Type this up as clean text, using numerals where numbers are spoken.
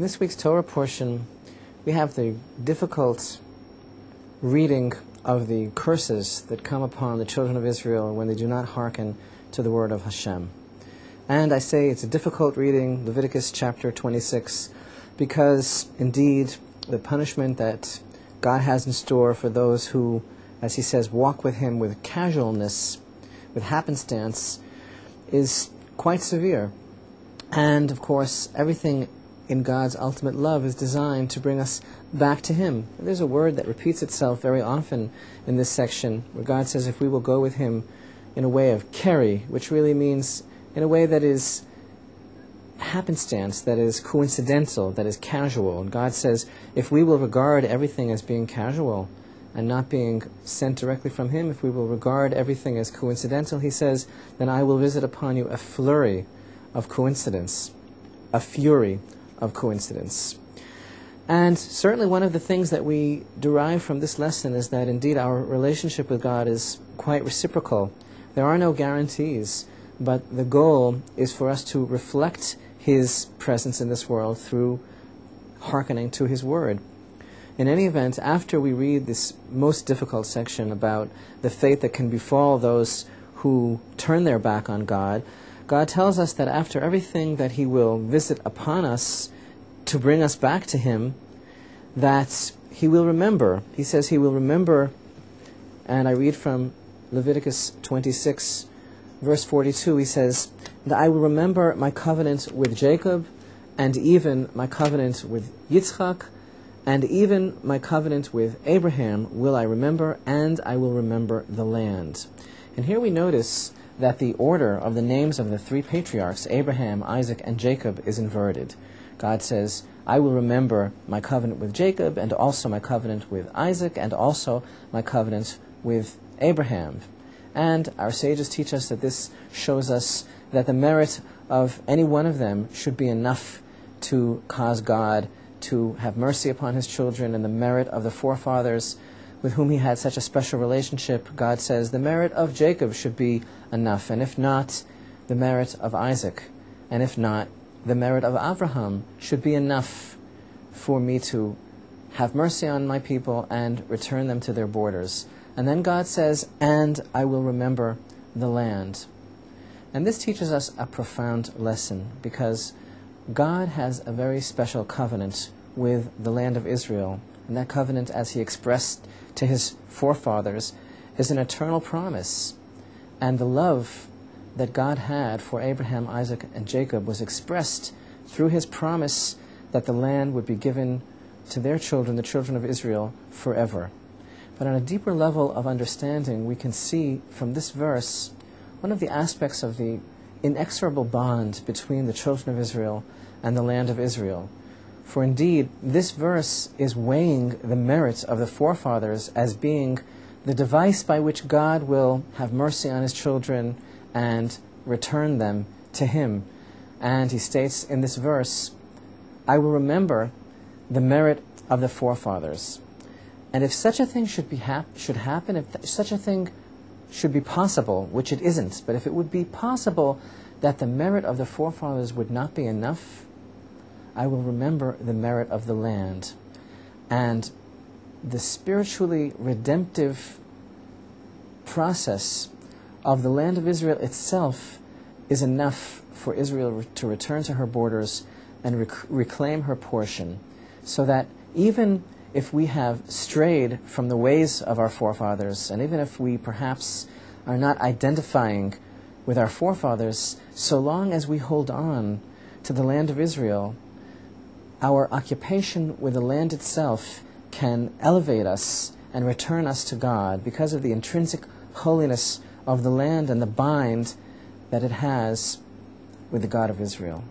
In this week's Torah portion, we have the difficult reading of the curses that come upon the children of Israel when they do not hearken to the word of Hashem. And I say it's a difficult reading, Leviticus chapter 26, because indeed the punishment that God has in store for those who, as he says, walk with him with casualness, with happenstance, is quite severe. And of course, everything in God's ultimate love is designed to bring us back to him. There's a word that repeats itself very often in this section, where God says if we will go with him in a way of keri, which really means in a way that is happenstance, that is coincidental, that is casual. And God says if we will regard everything as being casual and not being sent directly from him, if we will regard everything as coincidental, he says, then I will visit upon you a flurry of coincidence, a fury of coincidence. And certainly one of the things that we derive from this lesson is that indeed our relationship with God is quite reciprocal. There are no guarantees, but the goal is for us to reflect his presence in this world through hearkening to his word. In any event, after we read this most difficult section about the fate that can befall those who turn their back on God, God tells us that after everything that he will visit upon us to bring us back to him, that he will remember. He says he will remember, and I read from Leviticus 26, verse 42, he says, that I will remember my covenant with Jacob, and even my covenant with Yitzchak, and even my covenant with Abraham will I remember, and I will remember the land. And here we notice that the order of the names of the three patriarchs, Abraham, Isaac, and Jacob, is inverted. God says, I will remember my covenant with Jacob, and also my covenant with Isaac, and also my covenant with Abraham. And our sages teach us that this shows us that the merit of any one of them should be enough to cause God to have mercy upon his children, and the merit of the forefathers with whom he had such a special relationship, God says the merit of Jacob should be enough, and if not, the merit of Isaac, and if not, the merit of Abraham should be enough for me to have mercy on my people and return them to their borders. And then God says, and I will remember the land. And this teaches us a profound lesson, because God has a very special covenant with the land of Israel, and that covenant, as he expressed to his forefathers, is an eternal promise. And the love that God had for Abraham, Isaac, and Jacob was expressed through his promise that the land would be given to their children, the children of Israel, forever. But on a deeper level of understanding, we can see from this verse one of the aspects of the inexorable bond between the children of Israel and the land of Israel. For indeed, this verse is weighing the merits of the forefathers as being the device by which God will have mercy on his children and return them to him. And he states in this verse, I will remember the merit of the forefathers. And if such a thing should happen, if such a thing should be possible, which it isn't, but if it would be possible that the merit of the forefathers would not be enough, I will remember the merit of the land. And the spiritually redemptive process of the land of Israel itself is enough for Israel to return to her borders and reclaim her portion, so that even if we have strayed from the ways of our forefathers, and even if we perhaps are not identifying with our forefathers, so long as we hold on to the land of Israel, our occupation with the land itself can elevate us and return us to God because of the intrinsic holiness of the land and the bind that it has with the God of Israel.